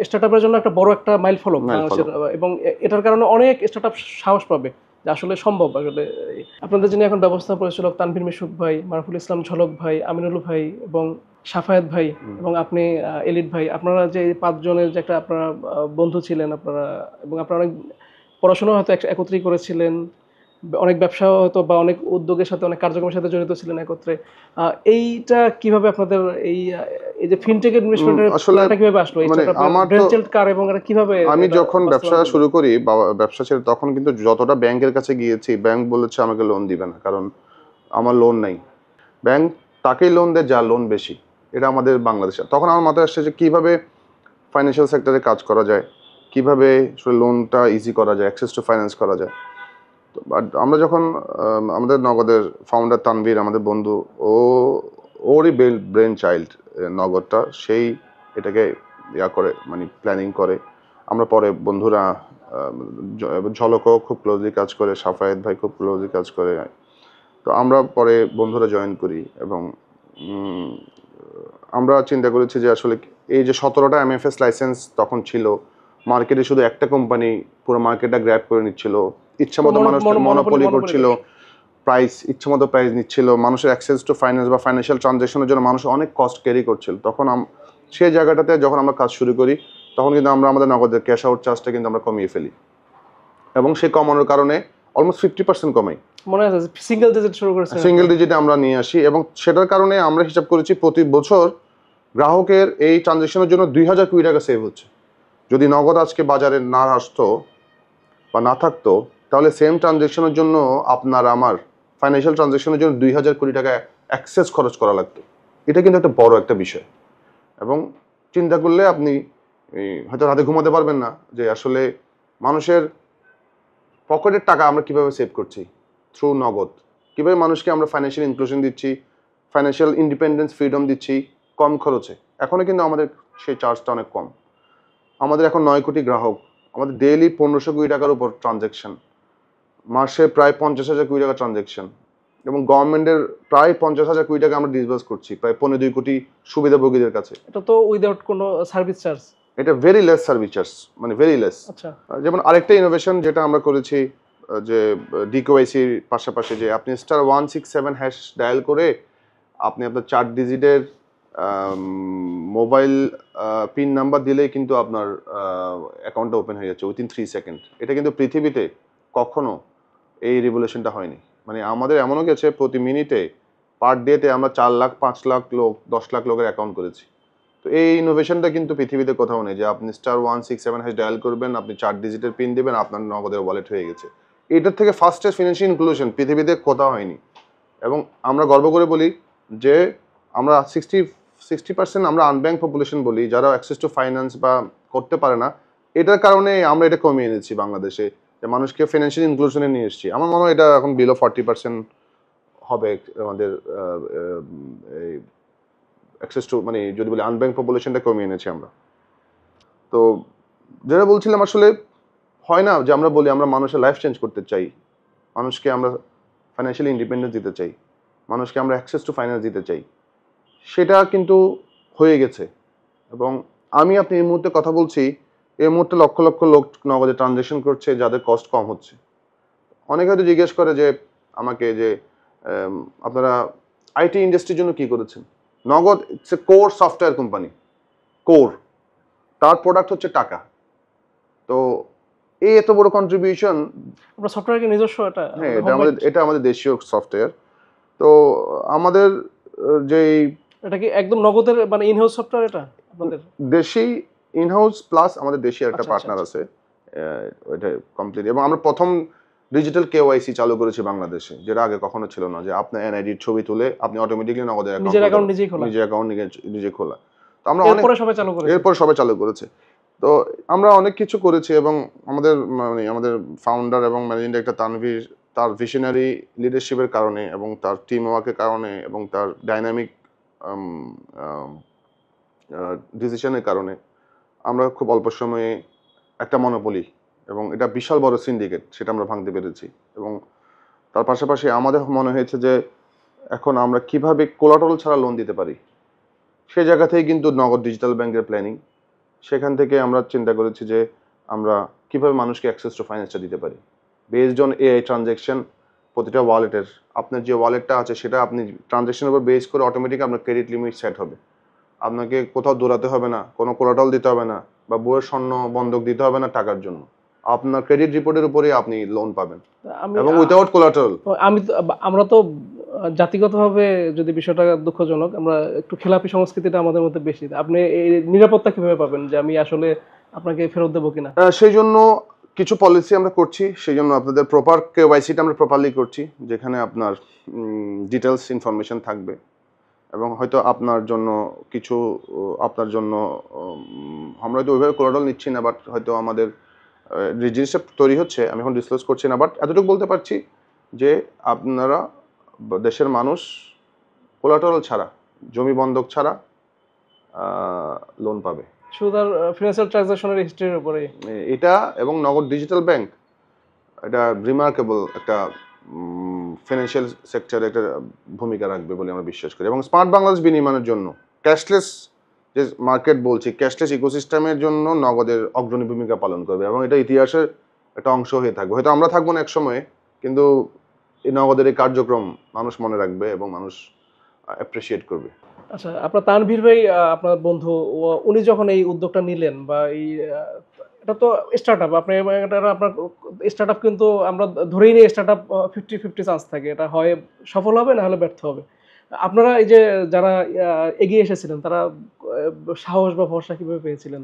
স্টার্টআপের জন্য একটা বড় একটা মাইল ফলক বাংলাদেশের। এবং এটার কারণে অনেক স্টার্টআপ সাহস পাবে যে আসলে সম্ভব। আসলে আপনাদের যিনি এখন ব্যবস্থাপনা পরিচালক তানভীর মিশুক ভাই, মারুফুল ইসলাম ঝলক ভাই, আমিনুল ভাই এবং সাফায়েত ভাই, এবং আপনি এলিট ভাই, আপনারা যে 5 জনের যে একটা আপনারা বন্ধু ছিলেন আপনারা, এবং আপনারা অনেক পড়াশোনা হয়তো একত্রেই করেছিলেন, অনেক ব্যবসা হতো বা অনেক উদ্যোগের সাথে অনেক কার্যক্রমের সাথে জড়িত ছিলেন একত্রে। এইটা কিভাবে আপনাদের এই যে ফিনটেক ইনভেস্টমেন্টের আসলে প্ল্যানটা কিভাবে আসলো? এই মানে ছোট আপনার আমার তো ব্রেনচাইল্ড কার এবং এটা কিভাবে আমি এটা যখন ব্যবসা বাস্তবায়ন করলেন? শুরু করি বা ব্যবসা ছেড়ে তখন কিন্তু যতটা ব্যাংকের কাছে গিয়েছি ব্যাংক বলেছে আমাকে লোন দিবে না, কারণ আমার লোন নাই। ব্যাংক তাকেই লোন দেয় যার লোন বেশি। এটা আমাদের বাংলাদেশে। তখন আমার মাথায় আসছে যে কিভাবে ফাইন্যান্সিয়াল সেক্টরে কাজ করা যায়, কিভাবে আসলে লোনটা ইজি করা যায়, অ্যাক্সেস টু ফাইন্যান্স করা যায়। তো বাট আমরা যখন আমাদের নগদের ফাউন্ডার তানভীর আমাদের বন্ধু, ওরই ব্রেন চাইল্ড নগদটা, সেই এটাকে করে মানে প্ল্যানিং করে। আমরা পরে বন্ধুরা ঝলকও খুব ক্লোজলি কাজ করে, সাফায়েত ভাই খুব ক্লোজলি কাজ করে। তো আমরা পরে বন্ধুরা জয়েন করি এবং আমরা চিন্তা করেছি যে আসলে এই যে 17টা এমএফএস লাইসেন্স তখন ছিল, মার্কেটে শুধু একটা কোম্পানি পুরো মার্কেটটা গ্র্যাব করে নিচ্ছিল, ইচ্ছামতো মানুষ মনোপলি করছিল, প্রাইস ইচ্ছামতো প্রাইস নিচ্ছিল, মানুষের অ্যাক্সেস টু ফাইন্যান্স বা ফাইন্যান্সিয়াল ট্রানজ্যাকশনের জন্য মানুষ অনেক কস্ট ক্যারি করছিল। তখন সেই জায়গাটাতে যখন আমরা কাজ শুরু করি তখন কিন্তু আমরা আমাদের নগদের ক্যাশ আউট চার্জটা কিন্তু আমরা কমিয়ে ফেলি এবং সেই কমানোর কারণে অলমোস্ট 50% কমাই। মনে আছে সিঙ্গেল ডিজিট শুরু করেছেন? সিঙ্গেল ডিজিটে আমরা নিয়ে আসি এবং সেটার কারণে আমরা হিসাব করেছি প্রতি বছর গ্রাহকের এই ট্রানজ্যাকশনের জন্য 2000 কোটি টাকা সেভ হচ্ছে। যদি নগদ আজকে বাজারে না আসতো বা না থাকতো তাহলে সেম ট্রানজ্যাকশনের জন্য আপনার আমার ফাইন্যান্সিয়াল ট্রানজ্যাকশনের জন্য 2000 কোটি টাকা অ্যাক্সেস খরচ করা লাগতো। এটা কিন্তু একটা বড় একটা বিষয় এবং চিন্তা করলে আপনি হয়তো রাতে ঘুমাতে পারবেন না যে আসলে মানুষের পকেটের টাকা আমরা কিভাবে সেভ করছি থ্রু নগদ, কিভাবে মানুষকে আমরা ফাইন্যান্সিয়াল ইনক্লুশন দিচ্ছি, ফাইন্যান্সিয়াল ইন্ডিপেন্ডেন্স ফ্রিডম দিচ্ছি কম খরচে। এখনও কিন্তু আমাদের সেই চার্জটা অনেক কম। আমাদের এখন 9 কোটি গ্রাহক, আমাদের ডেইলি 1500 কোটি টাকার উপর ট্রানজ্যাকশন, মাসে প্রায় 50,000 কোটি টাকা ট্রানজ্যাকশন এবং গভর্নমেন্টের প্রায় 50,000 কোটি টাকা আমরা ডিসবার্স করছি প্রায় 2.5 কোটি সুবিধাভোগীদের কাছে। এটা তো উইদাউট কোনো সার্ভিস চার্জ। এটা ভেরি লেস সার্ভিস চার্জ, মানে ভেরি লেস। আচ্ছা, যেমন আরেকটা ইনোভেশন যেটা আমরা করেছি যে ডিকেওয়াইসির পাশাপাশি যে আপনি *167# ডায়াল করে আপনি আপনার 4 ডিজিটের মোবাইল পিন নাম্বার দিলেই কিন্তু আপনার অ্যাকাউন্টটা ওপেন হয়ে যাচ্ছে উইথিন 3 সেকেন্ড। এটা কিন্তু পৃথিবীতে কখনো এই রিভলিউশনটা হয়নি। মানে আমাদের এমনও গেছে প্রতি মিনিটে পার ডেতে আমরা 4 লাখ 5 লাখ লোক 10 লাখ লোকের অ্যাকাউন্ট করেছি। তো এই ইনোভেশনটা কিন্তু পৃথিবীতে কোথাও নেই যে আপনি *167# ডায়াল করবেন, আপনি 4 ডিজিটের পিন দিবেন, আপনার নগদের ওয়ালেট হয়ে গেছে। এটার থেকে ফাস্টেস্ট ফিনান্সিয়াল ইনক্লুশন পৃথিবীতে কোথাও হয়নি এবং আমরা গর্ব করে বলি যে আমরা 60% আমরা আনব্যাংক পপুলেশন বলি, যারা অ্যাক্সেস টু ফাইন্যান্স বা করতে পারে না। এটার কারণে আমরা এটা কমিয়ে এনেছি বাংলাদেশে, যে মানুষকে ফিনান্সিয়াল ইনক্লুশনে নিয়ে এসেছি। আমার মনে হয় এটা এখন বিলো 40% হবে আমাদের এই অ্যাক্সেস টু, মানে যদি বলি আনব্যাংক পপুলেশনটা কমিয়ে এনেছি আমরা। তো যেটা বলছিলাম আসলে হয় না যে আমরা বলি আমরা মানুষের লাইফ চেঞ্জ করতে চাই, মানুষকে আমরা ফাইন্যান্সিয়ালি ইন্ডিপেন্ডেন্স দিতে চাই, মানুষকে আমরা অ্যাক্সেস টু ফাইন্যান্স দিতে চাই, সেটা কিন্তু হয়ে গেছে। এবং আপনি এই মুহূর্তে কথা বলছি, এই মুহূর্তে লক্ষ লক্ষ লোক নগদে ট্রানজ্যাকশন করছে যাদের কস্ট কম হচ্ছে। অনেকে হয়তো জিজ্ঞেস করে যে আমাকে যে আপনারা আইটি ইন্ডাস্ট্রির জন্য কি করেছেন। নগদ it's a core software company, core, তার প্রোডাক্ট হচ্ছে টাকা। তো এই এত বড় কন্ট্রিবিউশন, আপনার সফটওয়্যার কি নিজস্ব? হ্যাঁ, এটা আমাদের দেশীয় সফটওয়্যার। তো আমাদের যেই এটা কি একদম নগদের মানে ইনহাউস সফটওয়্যার এটা আপনাদের? দেশি ইনহাউস প্লাস আমাদের দেশি একটা আচ্ছা, পার্টনার আছে, ওইটা কমপ্লিট। এবং আমরা প্রথম ডিজিটাল কেওয়াইসি চালু করেছি বাংলাদেশে, যেটা আগে কখনো ছিল না, যে আপনার এনআইডির ছবি তুলে আপনি অটোমেটিক্যালি নগদের নিজের অ্যাকাউন্ট নিজে খোলা। তো আমরা এরপরে সবাই চালু করেছে। তো আমরা অনেক কিছু করেছি এবং আমাদের আমাদের ফাউন্ডার এবং ম্যানেজিং ডাইরেক্টর তানভীর, তার ভিশনারি লিডারশিপের কারণে এবং তার টিম ওয়ার্কের কারণে এবং তার ডাইনামিক ডিসিশনের কারণে আমরা খুব অল্প সময়ে একটা মনোপলি এবং এটা বিশাল বড় সিন্ডিকেট, সেটা আমরা ভাঙতে পেরেছি। এবং তার পাশাপাশি আমাদের মনে হয়েছে যে এখন আমরা কিভাবে কোলাটারাল ছাড়া লোন দিতে পারি, সে জায়গা থেকে কিন্তু নগদ ডিজিটাল ব্যাংকের প্ল্যানিং। সেখান থেকে আমরা চিন্তা করেছি যে আমরা কিভাবে মানুষকে অ্যাক্সেস টু ফাইন্যান্সটা দিতে পারি বেসড অন এআই ট্রানজ্যাকশন। প্রতিটা ওয়ালেটের আপনার যে ওয়ালেটটা আছে সেটা আপনি ট্রানজ্যাকশনের উপর বেস করে অটোমেটিক আপনার ক্রেডিট লিমিট সেট হবে। আপনাকে কোথাও দৌড়াতে হবে না, কোনো কোলাটারাল দিতে হবে না, বা বইয়ের স্বর্ণ বন্ধক দিতে হবে না টাকার জন্য। আপনার ক্রেডিট রিপোর্টের উপরে আপনি লোন পাবেন আমি এবং উইদাউট কোলাটারাল। আমরা তো জাতিগতভাবে যদি বিষয়টা দুঃখজনক, আমরা একটু খেলাপি সংস্কৃতিটা আমাদের মধ্যে বেশি। আপনি এই নিরাপত্তা কিভাবে পাবেন যে আমি আসলে আপনাকে ফেরত দেবো কিনা? সেই জন্য কিছু পলিসি আমরা করছি, সেই জন্য আপনাদের প্রপার কেওয়াইসিটা আমরা প্রপারলি করছি, যেখানে আপনার ডিটেলস ইনফরমেশন থাকবে এবং হয়তো আপনার জন্য কিছু আপনার জন্য আমরা হয়তো ওইভাবে কোলাটারাল নিচ্ছি না, বাট হয়তো আমাদের জিনিসটা তৈরি হচ্ছে, আমি এখন ডিসক্লোজ করছি না, বাট এতটুকু বলতে পারছি যে আপনারা দেশের মানুষ কোলাটারাল ছাড়া, জমি বন্ধক ছাড়া লোন পাবে। শুধু তার ফিনান্সিয়াল ট্রানজাকশনের হিস্ট্রির উপরে এটা এবং নগদ ডিজিটাল ব্যাংক এটা রিমার্কেবল একটা ফিনান্সিয়াল সেক্টরে একটা ভূমিকা রাখবে বলে আমরা বিশ্বাস করি। এবং স্মার্ট বাংলাদেশ বিনির্মাণের জন্য ক্যাশলেস যে মার্কেট বলছি, ক্যাশলেস ইকোসিস্টেমের জন্য নগদের অগ্রণী ভূমিকা পালন করবে এবং এটা ইতিহাসের একটা অংশ হয়ে থাকবে। হয়তো আমরা থাকবো না এক সময়ে, কিন্তু এই নগদের এই কার্যক্রম মানুষ মনে রাখবে এবং মানুষ অ্যাপ্রিসিয়েট করবে। আচ্ছা, আপনার তানভীর ভাই, আপনার বন্ধু, উনি যখন এই উদ্যোগটা নিলেন বা এই এটা তো স্টার্টআপ, আপনি আপনার স্টার্টআপ কিন্তু আমরা ধরেই নিই স্টার্টআপ 50-50 চান্স থাকে, এটা হয় সফল হবে না হলে ব্যর্থ হবে। আপনারা এই যে যারা এগিয়ে এসেছিলেন তারা সাহস বা ভরসা কিভাবে পেয়েছিলেন?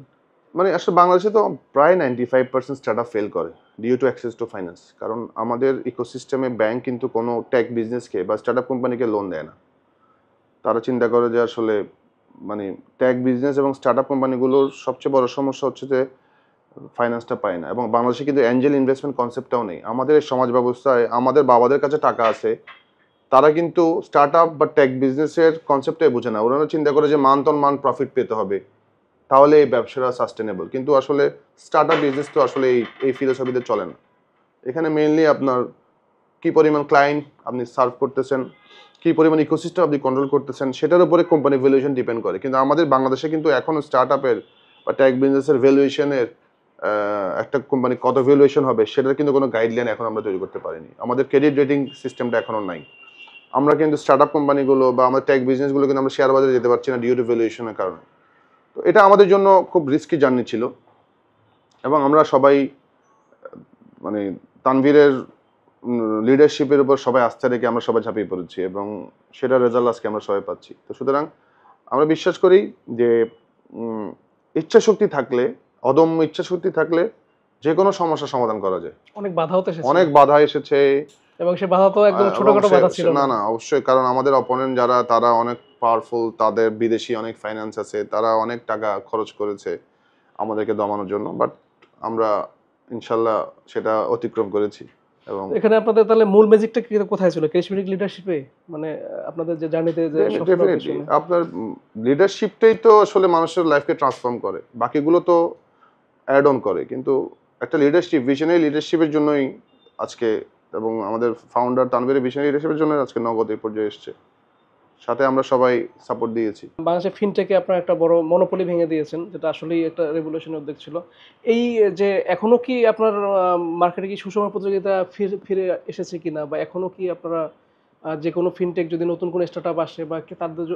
মানে আসলে বাংলাদেশে তো প্রায় 95% স্টার্টআপ ফেল করে due to access to finance. কারণ আমাদের ইকোসিস্টেমে ব্যাংক কিন্তু কোনো টেক বিজনেসকে বা স্টার্টআপ কোম্পানিকে লোন দেয় না। তারা চিন্তা করে যে আসলে মানে টেক বিজনেস এবং স্টার্টআপ কোম্পানিগুলোর সবচেয়ে বড় সমস্যা হচ্ছে যে ফাইন্যান্সটা পায় না। এবং বাংলাদেশে কিন্তু অ্যাঞ্জেল ইনভেস্টমেন্ট কনসেপ্টটাও নেই। আমাদের এই সমাজ ব্যবস্থায় আমাদের বাবাদের কাছে টাকা আছে, তারা কিন্তু স্টার্টআপ বা টেক বিজনেসের কনসেপ্টটাই বোঝে না। ওরা চিন্তা করে যে মান্থ অন মান্থ প্রফিট পেতে হবে, তাহলে এই ব্যবসাটা সাস্টেনেবল। কিন্তু আসলে স্টার্টআপ বিজনেস তো আসলে এই ফিলোসফিতে চলে না। এখানে মেইনলি আপনার কী পরিমাণ ক্লায়েন্ট আপনি সার্ভ করতেছেন, কী পরিমাণ ইকোসিস্টেম আপনি কন্ট্রোল করতেছেন, সেটার উপরে কোম্পানি ভ্যালুয়েশন ডিপেন্ড করে। কিন্তু আমাদের বাংলাদেশে কিন্তু এখনও স্টার্টআপের বা টেক বিজনেসের ভ্যালুয়েশনের একটা কোম্পানি কত ভ্যালুয়েশন হবে সেটার কিন্তু কোনো গাইডলাইন এখন আমরা তৈরি করতে পারিনি। আমাদের ক্রেডিট রেটিং সিস্টেমটা এখনও নাই। আমরা কিন্তু স্টার্টআপ কোম্পানিগুলো বা আমাদের টেক বিজনেসগুলো কিন্তু আমরা শেয়ার বাজারে যেতে পারছি না ডিউ টু ভ্যালুয়েশনের কারণে। তো এটা আমাদের জন্য খুব রিস্কি জার্নি ছিল এবং আমরা সবাই মানে তানভীরের লিডারশিপের উপর সবাই আস্থা রেখে আমরা সবাই ঝাঁপিয়ে পড়েছি এবং সেটার রেজাল্ট আজকে আমরা সবাই পাচ্ছি। তো সুতরাং আমরা বিশ্বাস করি যে ইচ্ছাশক্তি থাকলে, অদম্য ইচ্ছাশক্তি থাকলে যে কোনো সমস্যার সমাধান করা যায়। অনেক বাধাও তো এসেছে, অনেক বাধা এসেছে এবং সে বাধা তো একদম ছোটখাটো বাধা ছিল না। না অবশ্যই, কারণ আমাদের অপোনেন্ট যারা তারা অনেক পাওয়ারফুল, তাদের বিদেশি অনেক ফাইন্যান্স আছে, তারা অনেক টাকা খরচ করেছে আমাদেরকে দমানোর জন্য, বাট আমরা ইনশাল্লাহ সেটা অতিক্রম করেছি। এবং এখানে আপনাদের তাহলে মূল ম্যাজিকটা কি কোথায় ছিল? ক্যারিজমেটিক লিডারশিপে, মানে আপনাদের যে জার্নিতে যে ডেফিনেটলি আপনার লিডারশিপটাই তো আসলে মানুষের লাইফকে ট্রান্সফর্ম করে, বাকিগুলো তো অ্যাড অন করে। কিন্তু একটা লিডারশিপ, ভিশনারি লিডারশিপের জন্যই আজকে, এবং আমাদের ফাউন্ডার তানভীরের ভিশনারি লিডারশিপের জন্য আজকে নগদ এই পর্যায়ে এসছে, সাথে আমরা সবাই সাপোর্ট দিয়েছি। বাংলাদেশে ফিনটেকে আপনারা একটা বড় মনোপলি ভেঙে দিয়েছেন, যেটা আসলেই একটা রেভলিউশনের উদ্যোগ ছিল। এই যে এখনো কি আপনার মার্কেটে কি সুষম প্রতিযোগিতা ফিরে এসেছে কিনা, বা এখনো কি আপনারা যে কোনো ফিনটেক যদি নতুন কোনো স্টার্টআপ আসে বা তাদের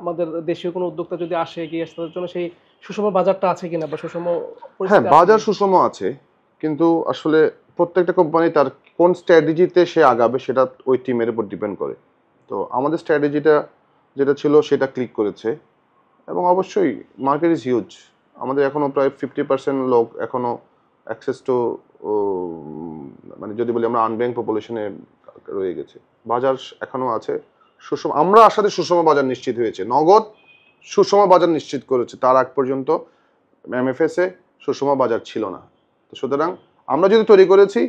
আমাদের দেশীয় কোনো উদ্যোক্তা যদি আসে এগিয়ে আসে, তাদের জন্য সেই সুষম বাজারটা আছে কিনা বা সুষম হ্যাঁ, বাজার সুষম আছে, কিন্তু আসলে প্রত্যেকটা কোম্পানি তার কোন স্ট্র্যাটেজিতে সে আগাবে সেটা ওই টিমের উপর ডিপেন্ড করে। তো আমাদের স্ট্র্যাটেজিটা যেটা ছিল সেটা ক্লিক করেছে এবং অবশ্যই মার্কেট ইজ হিউজ। আমাদের এখনও প্রায় 50% লোক এখনও অ্যাক্সেস টু, মানে যদি বলি আমরা আনব্যাংক পপুলেশনে রয়ে গেছে। বাজার এখনও আছে সুষম। আমরা আসাতে সুষম বাজার নিশ্চিত হয়েছে, নগদ সুষম বাজার নিশ্চিত করেছে। তার আগ পর্যন্ত এমএফএসে সুষম বাজার ছিল না। তো সুতরাং আমরা যদি তৈরি করেছি,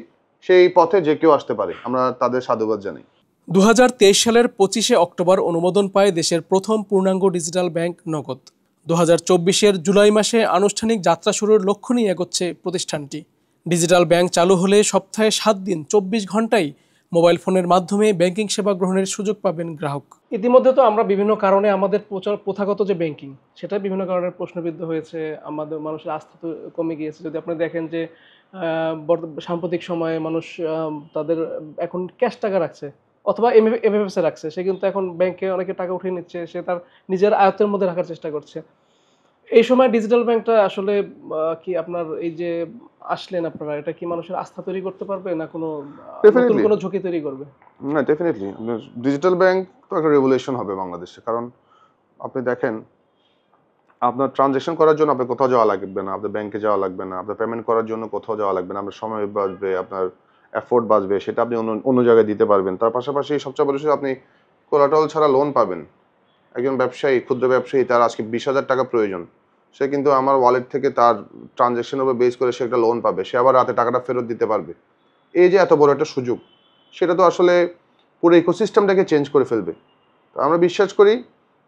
সেই পথে যে কেউ আসতে পারে, আমরা তাদের সাধুবাদ জানাই। 2023 সালের 25শে অক্টোবর অনুমোদন পায় দেশের প্রথম পূর্ণাঙ্গ ডিজিটাল ব্যাংক নগদ। 2024-এর জুলাই মাসে আনুষ্ঠানিক যাত্রা শুরুর লক্ষ্য নিয়ে এগোচ্ছে প্রতিষ্ঠানটি। ডিজিটাল ব্যাংক চালু হলে সপ্তাহে 7 দিন 24 ঘন্টায় মোবাইল ফোনের মাধ্যমে ব্যাংকিং সেবা গ্রহণের সুযোগ পাবেন গ্রাহক। ইতিমধ্যে তো আমরা বিভিন্ন কারণে আমাদের প্রথাগত যে ব্যাংকিং, সেটা বিভিন্ন কারণে প্রশ্নবিদ্ধ হয়েছে, আমাদের মানুষের আস্থা তো কমে গিয়েছে। যদি আপনি দেখেন যে সাম্প্রতিক সময়ে মানুষ তাদের এখন ক্যাশ টাকা রাখছে অথবা এমএফএসে রাখছে, সে কিন্তু এখন ব্যাংকে অনেকে টাকা উঠিয়ে নিচ্ছে, সে তার নিজের আয়ত্তের মধ্যে রাখার চেষ্টা করছে। এই সময় ডিজিটাল ব্যাংকটা আসলে কি আপনার এই যে আসলেন আপনারা, এটা কি মানুষের আস্থা তৈরি করতে পারবে, না কোনো নতুন ডেফিনেটলি, কোনো ঝুঁকি তৈরি করবে? না ডেফিনেটলি ডিজিটাল ব্যাংক তো একটা রেভলিউশন হবে বাংলাদেশে। কারণ আপনি দেখেন, আপনার ট্রানজ্যাকশন করার জন্য আপনার কোথাও যাওয়া লাগবে না, আপনার ব্যাংকে যাওয়া লাগবে না, আপনার পেমেন্ট করার জন্য কোথাও যাওয়া লাগবে না, আপনার সময় বাঁচবে, আপনার এফোর্ট বাঁচবে, সেটা আপনি অন্য অন্য জায়গায় দিতে পারবেন। তার পাশাপাশি সবচেয়ে বড় বিষয়, আপনি কোলাটারাল ছাড়া লোন পাবেন। একজন ব্যবসায়ী, ক্ষুদ্র ব্যবসায়ী, তার আজকে 20,000 টাকা প্রয়োজন, সে কিন্তু আমার ওয়ালেট থেকে তার ট্রানজ্যাকশনের উপর বেস করে সে একটা লোন পাবে, সে আবার রাতে টাকাটা ফেরত দিতে পারবে। এই যে এত বড় একটা সুযোগ, সেটা তো আসলে পুরো ইকোসিস্টেমটাকে চেঞ্জ করে ফেলবে। তো আমরা বিশ্বাস করি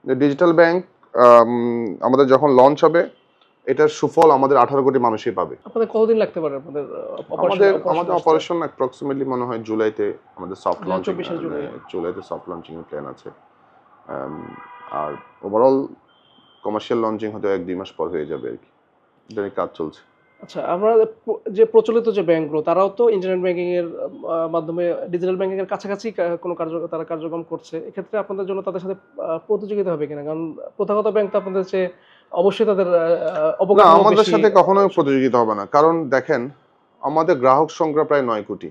যে ডিজিটাল ব্যাংক আমাদের যখন লঞ্চ হবে, এটার সুফল আমাদের 18 কোটি মানুষই পাবে। আপনাদের কতদিন লাগতে পারে আপনাদের আমাদের অপারেশন অ্যাপ্রক্সিমেটলি মনে হয় জুলাইতে আমাদের সফট লঞ্চিং, 2024 জুলাই? জুলাইতে সফট লঞ্চিং এর প্ল্যান আছে। আর ওভারঅল কমার্শিয়াল লঞ্চিং হয়তো 1-2 মাস পর হয়ে যাবে আর কি। এটা নিয়ে কাজ চলছে। আচ্ছা, আমরা যে প্রচলিত যে ব্যাংকগুলো, তারাও তো ইন্টারনেট ব্যাংকিং এর মাধ্যমে ডিজিটাল ব্যাংকিং এর কাছাকাছি কোনো তারা কার্যক্রম করছে। এক্ষেত্রে আপনাদের জন্য তাদের সাথে প্রতিযোগিতা হবে কিনা? কারণ প্রথাগত ব্যাংক তো আপনাদের চেয়ে অবশ্যই তাদের না, অবকাঠামো আমাদের বেশি। সাথে কখনোই প্রতিযোগিতা হবে না। কারণ দেখেন, আমাদের গ্রাহক সংখ্যা প্রায় 9 কোটি।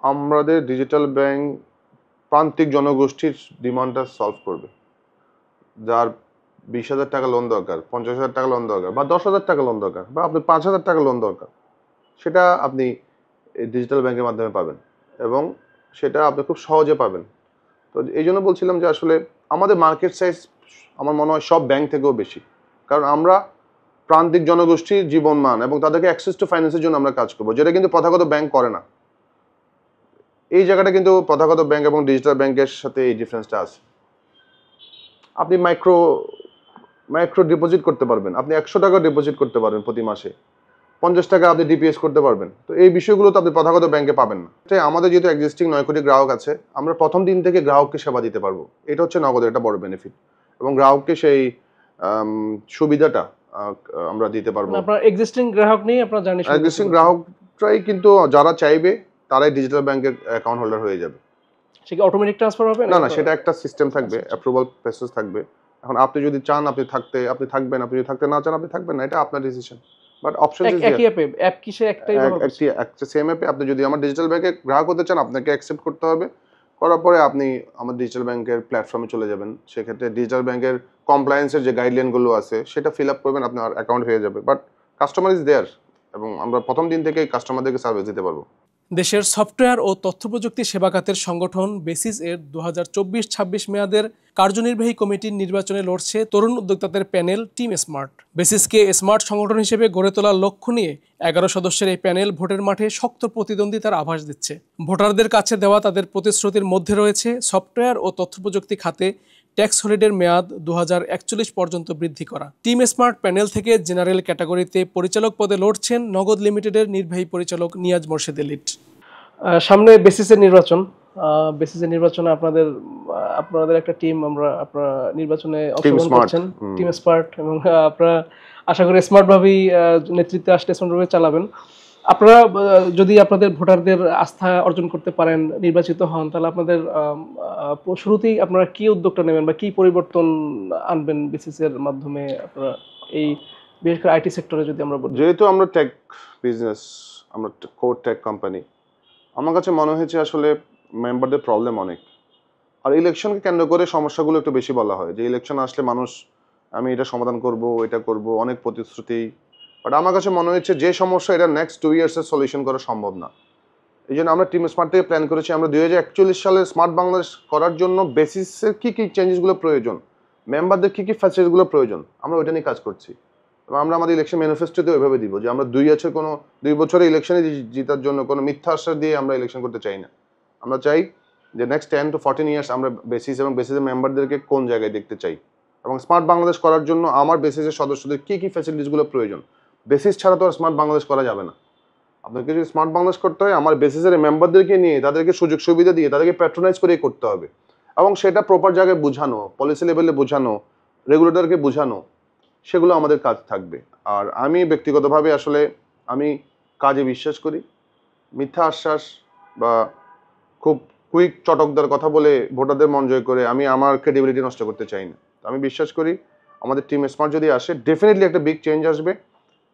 আমাদের ডিজিটাল ব্যাংক প্রান্তিক জনগোষ্ঠীর ডিমান্ডটা সলভ করবে। যার 20,000 টাকা লোন দরকার, 50,000 টাকা লোন দরকার, বা 10,000 টাকা লোন দরকার, বা আপনার 5,000 টাকা লোন দরকার, সেটা আপনি এই ডিজিটাল ব্যাংকের মাধ্যমে পাবেন, এবং সেটা আপনি খুব সহজে পাবেন। তো এই জন্য বলছিলাম যে আসলে আমাদের মার্কেট সাইজ আমার মনে হয় সব ব্যাংক থেকেও বেশি। কারণ আমরা প্রান্তিক জনগোষ্ঠীর জীবনমান এবং তাদেরকে অ্যাক্সেস টু ফাইন্যান্সের জন্য আমরা কাজ করবো, যেটা কিন্তু প্রথাগত ব্যাংক করে না। এই জায়গাটা কিন্তু প্রথাগত ব্যাংক এবং ডিজিটাল ব্যাংকের সাথে এই ডিফারেন্সটা আছে। আপনি মাইক্রো ডিপোজিট করতে পারবেন, আপনি 100 টাকা ডিপোজিট করতে পারবেন প্রতি মাসে, 50 টাকা আপনি ডিপিএস করতে পারবেন। তো এই বিষয়গুলো তো আপনি প্রথাগত ব্যাংকে পাবেন না। তাই আমাদের যেহেতু এক্সিস্টিং 9 কোটি গ্রাহক আছে, আমরা প্রথম দিন থেকে গ্রাহককে সেবা দিতে পারবো। এটা হচ্ছে নগদের একটা বড় বেনিফিট, এবং গ্রাহককে সেই সুবিধাটা আমরা দিতে পারবো। আপনার এক্সিস্টিং গ্রাহক নিয়ে আপনারা জার্নি শুরু এক্সিস্টিং গ্রাহকরাই কিন্তু যারা চাইবে তারাই ডিজিটাল ব্যাংকের অ্যাকাউন্ট হোল্ডার হয়ে যাবে। সে কি অটোমেটিক ট্রান্সফার হবে? না, সেটা একটা সিস্টেম থাকবে, অ্যাপ্রুভাল প্রসেস থাকবে। এখন আপনি যদি চান আপনি থাকবেন, আপনি যদি থাকতে না চান আপনি থাকবেন না, এটা আপনার ডিসিশন। বাট অপশন ইজ একই অ্যাপ কি সে একটাই হবে? একটা সেম অ্যাপে আপনি যদি আমার ডিজিটাল ব্যাংকে গ্রাহক হতে চান, আপনাকে অ্যাকসেপ্ট করতে হবে। করার পরে আপনি আমার ডিজিটাল ব্যাংকের প্ল্যাটফর্মে চলে যাবেন। সেক্ষেত্রে ডিজিটাল ব্যাংকের কমপ্লায়েন্সের যে গাইডলাইনগুলো আছে সেটা ফিল আপ করবেন, আপনার অ্যাকাউন্ট হয়ে যাবে। বাট কাস্টমার ইজ দেয়ার, এবং আমরা প্রথম দিন থেকেই কাস্টমারদেরকে সার্ভিস দিতে পারবো। দেশের সফটওয়্যার ও তথ্যপ্রযুক্তি সেবা খাতের সংগঠন বেসিস এর 2024-26 মেয়াদের কার্যনির্বাহী কমিটির নির্বাচনে লড়ছে তরুণ উদ্যোক্তাদের প্যানেল টিম স্মার্ট। বেসিসকে স্মার্ট সংগঠন হিসেবে গড়ে তোলার লক্ষ্য নিয়ে 11 সদস্যের এই প্যানেল ভোটের মাঠে শক্ত প্রতিদ্বন্দ্বিতার আভাস দিচ্ছে। ভোটারদের কাছে দেওয়া তাদের প্রতিশ্রুতির মধ্যে রয়েছে সফটওয়্যার ও তথ্যপ্রযুক্তি খাতে ট্যাক্স হলিডের মেয়াদ 2041 পর্যন্ত বৃদ্ধি করা। টিম স্মার্ট প্যানেল থেকে জেনারেল ক্যাটাগরিতে পরিচালক পদে লড়ছেন নগদ লিমিটেডের নির্বাহী পরিচালক নিয়াজ মোরশেদ এলিট। সামনে বেসিসের নির্বাচনে আপনাদের একটা টিম, আপনারা নির্বাচনে অংশগ্রহণ করছেন, টিম স্মার্ট, এবং আপনারা আশা করি স্মার্ট ভাবেই নেতৃত্বে আসলে স্মার্ট ভাবে চালাবেন। আপনারা যদি আপনাদের ভোটারদের আস্থা অর্জন করতে পারেন, নির্বাচিত হন, তাহলে আপনাদের শুরুতেই আপনারা কি উদ্যোগটা নেবেন বা কি পরিবর্তন আনবেন বেসিসের মাধ্যমে? আপনারা এই বিশেষ করে আইটি সেক্টরে যদি আমরা বলি, যেহেতু আমরা টেক বিজনেস, আমরা কোর টেক কোম্পানি, আমার কাছে মনে হয়েছে আসলে মেম্বারদের প্রবলেম অনেক। আর ইলেকশনকে কেন্দ্র করে সমস্যাগুলো একটু বেশি বলা হয়, যে ইলেকশন আসলে মানুষ আমি এটা সমাধান করব, এটা করব, অনেক প্রতিশ্রুতি। বাট আমার কাছে মনে হয়েছে যে সমস্যা এটা নেক্সট 2 ইয়ার্সের সলিউশন করা সম্ভব না। এই জন্য আমরা টিম স্মার্ট থেকে প্ল্যান করেছি, আমরা 2041 সালে স্মার্ট বাংলাদেশ করার জন্য বেসিসের কী কী চেঞ্জেসগুলো প্রয়োজন, মেম্বারদের কী কী ফ্যাসিলিটিসগুলো প্রয়োজন, আমরা ওইটা নিয়ে কাজ করছি। এবং আমরা আমাদের ইলেকশন ম্যানিফেস্টোতে ওইভাবে দিব যে আমরা 2 বছরে ইলেকশনে জেতার জন্য কোনো মিথ্যা আশ্বাস দিয়ে আমরা ইলেকশন করতে চাই না। আমরা চাই যে নেক্সট 10 to 14 ইয়ার্স আমরা বেসিস এবং বেসিসের মেম্বারদেরকে কোন জায়গায় দেখতে চাই, এবং স্মার্ট বাংলাদেশ করার জন্য আমার বেসিসের সদস্যদের কী কী ফ্যাসিলিটিসগুলো প্রয়োজন। বেসিস ছাড়া তো আর স্মার্ট বাংলাদেশ করা যাবে না। আপনাকে যদি স্মার্ট বাংলাদেশ করতে হয়, আমার বেসিসের মেম্বারদেরকে নিয়ে তাদেরকে সুযোগ সুবিধা দিয়ে তাদেরকে প্যাট্রোনাইজ করেই করতে হবে, এবং সেটা প্রপার জায়গায় বোঝানো, পলিসি লেভেলে বোঝানো, রেগুলেটরকে বোঝানো, সেগুলো আমাদের কাজ থাকবে। আর আমি ব্যক্তিগতভাবে আসলে আমি কাজে বিশ্বাস করি। মিথ্যা আশ্বাস বা খুব কুইক চটকদার কথা বলে ভোটারদের মন জয় করে আমি আমার ক্রেডিবিলিটি নষ্ট করতে চাই না। আমি বিশ্বাস করি আমাদের টিম স্মার্ট যদি আসে ডেফিনেটলি একটা বিগ চেঞ্জ আসবে।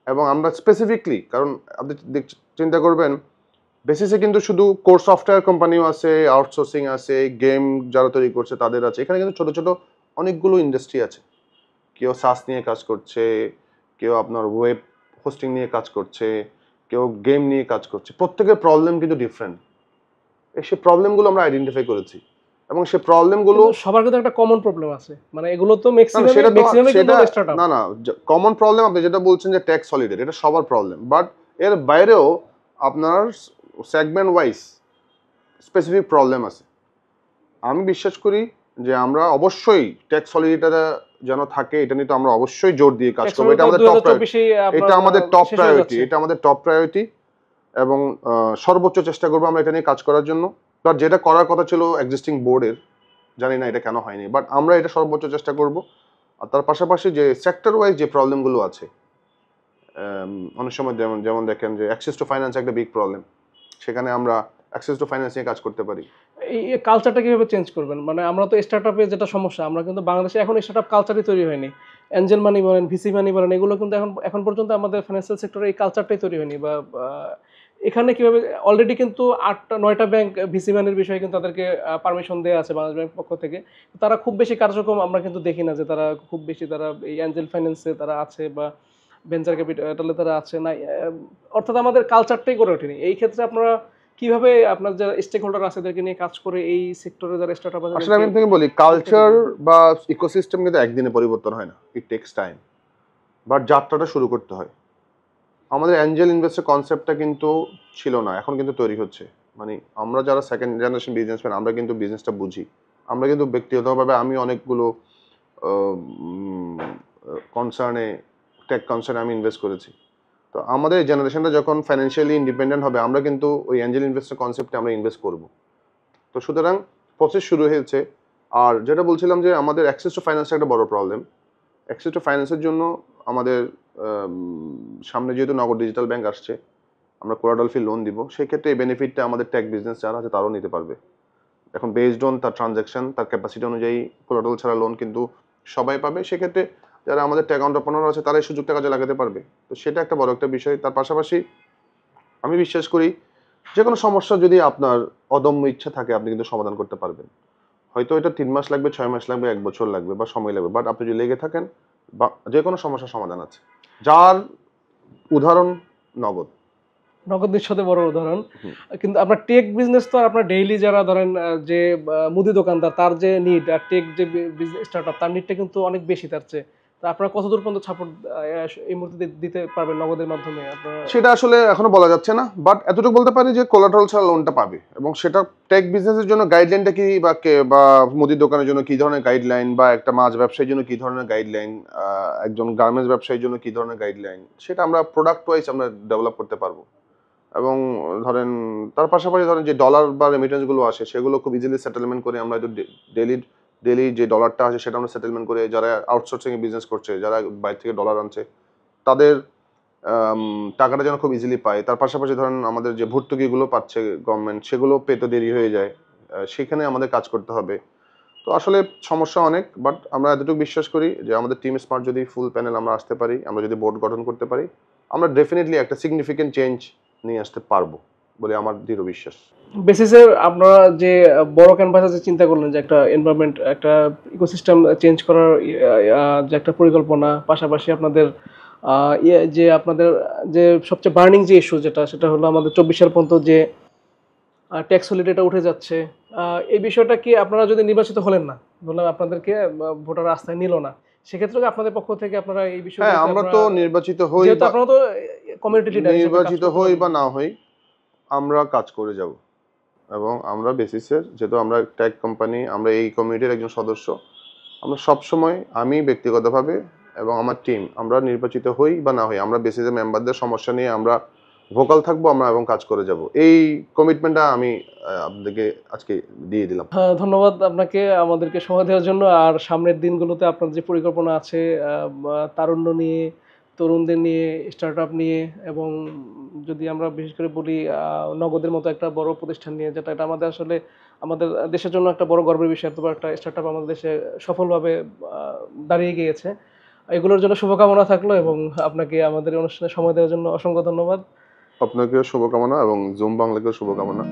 এবং আমরা স্পেসিফিকলি, কারণ আপনি চিন্তা করবেন বেসিসে কিন্তু শুধু কোর সফটওয়্যার কোম্পানিও আছে, আউটসোর্সিং আছে, গেম যারা তৈরি করছে তাদের আছে, এখানে কিন্তু ছোট ছোট অনেকগুলো ইন্ডাস্ট্রি আছে। কেউ সাস নিয়ে কাজ করছে, কেউ আপনার ওয়েব হোস্টিং নিয়ে কাজ করছে, কেউ গেম নিয়ে কাজ করছে, প্রত্যেকের প্রবলেম কিন্তু ডিফারেন্ট। সেই প্রবলেমগুলো আমরা আইডেন্টিফাই করেছি এবং সেই প্রবলেমগুলো কিন্তু সবার কিন্তু একটা কমন প্রবলেম আছে, মানে এগুলো তো সেটা ম্যাক্সিমামই কিন্তু স্টার্টআপ। না না, কমন প্রবলেম আপনি যেটা বলছেন যে ট্যাক্স হলিডে, এটা সবার প্রবলেম, বাট এর বাইরেও আপনার সেগমেন্ট ওয়াইজ স্পেসিফিক প্রবলেম আছে। আমি বিশ্বাস করি যে আমরা অবশ্যই ট্যাক্স হলিডেটা যেন থাকে, এটা নিয়ে তো আমরা অবশ্যই জোর দিয়ে কাজ করবো। এটা আমাদের টপ প্রায়োরিটি, এটা আমাদের টপ প্রায়োরিটি, এটা আমাদের টপ প্রায়োরিটি এবং সর্বোচ্চ চেষ্টা করবো আমরা এটা নিয়ে কাজ করার জন্য। বাট যেটা করার কথা ছিল এক্সিস্টিং বোর্ডের, জানি না এটা কেন হয়নি, বাট আমরা এটা সর্বোচ্চ চেষ্টা করব। আর তার পাশাপাশি যে সেক্টর ওয়াইজ যে প্রবলেমগুলো আছে, অনেক সময় যেমন দেখেন যে অ্যাক্সেস টু ফাইন্যান্স একটা বিগ প্রবলেম, সেখানে আমরা অ্যাক্সেস টু ফাইন্যান্স নিয়ে কাজ করতে পারি। এই কালচারটা কিভাবে চেঞ্জ করবেন? মানে আমরা তো স্টার্টআপে যেটা সমস্যা, আমরা কিন্তু বাংলাদেশে এখন স্টার্টআপ কালচারই তৈরি হয়নি। এঞ্জেল মানি বলেন, ভিসি মানি বলেন, এগুলো কিন্তু এখন পর্যন্ত আমাদের ফাইন্যান্সিয়াল সেক্টরে এই কালচারটাই তৈরি হয়নি। বা এখানে কিভাবে অলরেডি কিন্তু 8-9টা ব্যাংক ভিসি মানির বিষয়ে কিন্তু তাদেরকে পারমিশন দেওয়া আছে বাংলাদেশ ব্যাংক পক্ষ থেকে। তারা খুব বেশি কার্যক্রম আমরা কিন্তু দেখি না যে তারা খুব বেশি তারা এই এঞ্জেল ফাইন্যান্সে তারা আছে বা ভেঞ্চার ক্যাপিটালে তারা আছে না। অর্থাৎ আমাদের কালচারটাই গড়ে ওঠেনি। এই ক্ষেত্রে আপনারা কিভাবে আপনার যারা স্টেক হোল্ডার আছে তাদেরকে নিয়ে কাজ করে এই সেক্টরে যারা স্টার্টআপ আছে? আসলে আমি আপনাকে বলি, কালচার বা ইকোসিস্টেম কিন্তু একদিনে পরিবর্তন হয় না, ইট টেকস টাইম, বাট যাত্রাটা শুরু করতে হয়। আমাদের অ্যাঞ্জেল ইনভেস্টর কনসেপ্টটা কিন্তু ছিল না, এখন কিন্তু তৈরি হচ্ছে। মানে আমরা যারা সেকেন্ড জেনারেশন বিজনেসম্যান, আমরা কিন্তু বিজনেসটা বুঝি। আমরা কিন্তু ব্যক্তিগতভাবে আমি অনেকগুলো কনসার্নে, টেক কনসার্নে আমি ইনভেস্ট করেছি। তো আমাদের জেনারেশনটা যখন ফাইন্যান্সিয়ালি ইন্ডিপেন্ডেন্ট হবে, আমরা কিন্তু ওই অ্যাঞ্জেল ইনভেস্টর কনসেপ্টে আমরা ইনভেস্ট করব। তো সুতরাং প্রসেস শুরু হয়েছে। আর যেটা বলছিলাম যে আমাদের অ্যাক্সেস টু ফাইন্যান্স একটা বড় প্রবলেম। অ্যাক্সেস টু ফাইন্যান্সের জন্য আমাদের সামনে যেহেতু নগদ ডিজিটাল ব্যাংক আসছে, আমরা কোলাটারাল ফ্রি লোন দিব, সেই ক্ষেত্রে এই বেনিফিটটা আমাদের টেক বিজনেস যারা আছে তারাও নিতে পারবে। এখন বেসড অন তার ট্রানজ্যাকশন, তার ক্যাপাসিটি অনুযায়ী কোলাটারাল ছাড়া লোন কিন্তু সবাই পাবে। সেক্ষেত্রে যারা আমাদের টেক এন্টারপ্রেনার আছে তারা এই সুযোগটা কাজে লাগাতে পারবে। তো সেটা একটা বড় একটা বিষয়। তার পাশাপাশি আমি বিশ্বাস করি যে কোনো সমস্যা যদি আপনার অদম্য ইচ্ছা থাকে, আপনি কিন্তু সমাধান করতে পারবেন। হয়তো এটা 3 মাস লাগবে, 6 মাস লাগবে, 1 বছর লাগবে বা সময় লাগবে, বাট আপনি যদি লেগে থাকেন, বা যে কোনো সমস্যার সমাধান আছে। যার উদাহরণ নগদ নিঃস্বাদে বড় উদাহরণ। কিন্তু আপনার টেক বিজনেস তো আর আপনার ডেইলি যারা ধরেন যে মুদি দোকানদার, তার যে নিড, আর টেক যে বিজনেস স্টার্টআপ তার নিডটা কিন্তু অনেক বেশি তার চেয়ে। তো আপনারা কতদূর পর্যন্ত সাপোর্ট এই মুহূর্তে দিতে পারবেন নগদের মাধ্যমে? আপনারা সেটা আসলে এখনো বলা যাচ্ছে না, বাট এতটুকু বলতে পারি যে কোলাটারাল ছাড়া লোনটা পাবে। এবং সেটা টেক বিজনেসের জন্য গাইডলাইনটা কি, বা মুদির দোকানের জন্য কি ধরনের গাইডলাইন, বা একটা মাছ ব্যবসায়ীর জন্য কি ধরনের গাইডলাইন, একজন গার্মেন্টস ব্যবসায়ীর জন্য কি ধরনের গাইডলাইন, সেটা আমরা প্রোডাক্ট ওয়াইজ আমরা ডেভেলপ করতে পারবো। এবং ধরেন তার পাশাপাশি ধরেন যে ডলার বা রেমিটেন্স গুলো আসে, সেগুলো খুব ইজিলি সেটেলমেন্ট করে আমরা হয়তো ডেলি যে ডলারটা আসে সেটা আমরা সেটেলমেন্ট করে, যারা আউটসোর্সিং এ বিজনেস করছে, যারা বাইরে থেকে ডলার আনছে, তাদের টাকাটা যেন খুব ইজিলি পায়। তার পাশাপাশি ধরেন আমাদের যে ভর্তুকিগুলো পাচ্ছে গভর্নমেন্ট, সেগুলো পেতে দেরি হয়ে যায়, সেখানে আমাদের কাজ করতে হবে। তো আসলে সমস্যা অনেক, বাট আমরা এতটুকু বিশ্বাস করি যে আমাদের টিম স্মার্ট যদি ফুল প্যানেল আমরা আসতে পারি, আমরা যদি বোর্ড গঠন করতে পারি, আমরা ডেফিনেটলি একটা সিগনিফিকেন্ট চেঞ্জ নিয়ে আসতে পারবো বলে আমার দৃঢ় বিশ্বাস। বেসিসে আপনারা যে বড় ক্যানভাসে যে চিন্তা করলেন যে একটা এনভায়রনমেন্ট, একটা ইকোসিস্টেম চেঞ্জ করার যে একটা পরিকল্পনা, পাশাপাশি আপনাদের যে আপনাদের যে সবচেয়ে বার্নিং যে ইস্যু সেটা হলো আমাদের 24 সাল পর্যন্ত যে ট্যাক্স হলিডেটা উঠে যাচ্ছে, এই বিষয়টা কি আপনারা যদি নির্বাচিত হলেন না, বললাম আপনাদেরকে ভোটার রাস্তায় নিল না, সেক্ষেত্রে আপনাদের পক্ষ থেকে আপনারা এই বিষয়ে? হ্যাঁ, আমরা তো নির্বাচিত হই, যেহেতু আপনারা তো কমিউনিটি লিডার, নির্বাচিত হই বা না হই, আমরা কাজ করে যাব। এবং আমরা বেসিসের, যেহেতু আমরা টেক কোম্পানি, আমরা এই কমিউনিটির একজন সদস্য, আমরা সবসময়, আমি ব্যক্তিগতভাবে এবং আমার টিম, আমরা নির্বাচিত হই বা না হই, আমরা বেসিসের মেম্বারদের সমস্যা নিয়ে আমরা ভোকাল থাকবো, আমরা এবং কাজ করে যাব। এই কমিটমেন্টটা আমি আপনাদেরকে আজকে দিয়ে দিলাম। ধন্যবাদ আপনাকে আমাদেরকে সময় দেওয়ার জন্য। আর সামনের দিনগুলোতে আপনার যে পরিকল্পনা আছে তারুণ্য নিয়ে, তরুণদের নিয়ে, স্টার্টআপ নিয়ে, এবং যদি আমরা বিশেষ করে বলি নগদের মতো একটা বড় প্রতিষ্ঠান নিয়ে, যেটা এটা আমাদের আসলে আমাদের দেশের জন্য একটা বড় গর্বের বিষয়। এত বড় একটা স্টার্টআপ আমাদের দেশে সফলভাবে দাঁড়িয়ে গিয়েছে। এগুলোর জন্য শুভকামনা থাকলো এবং আপনাকে আমাদের এই অনুষ্ঠানে সময় দেওয়ার জন্য অসংখ্য ধন্যবাদ। আপনাকেও শুভকামনা এবং জুম বাংলাকেও শুভকামনা।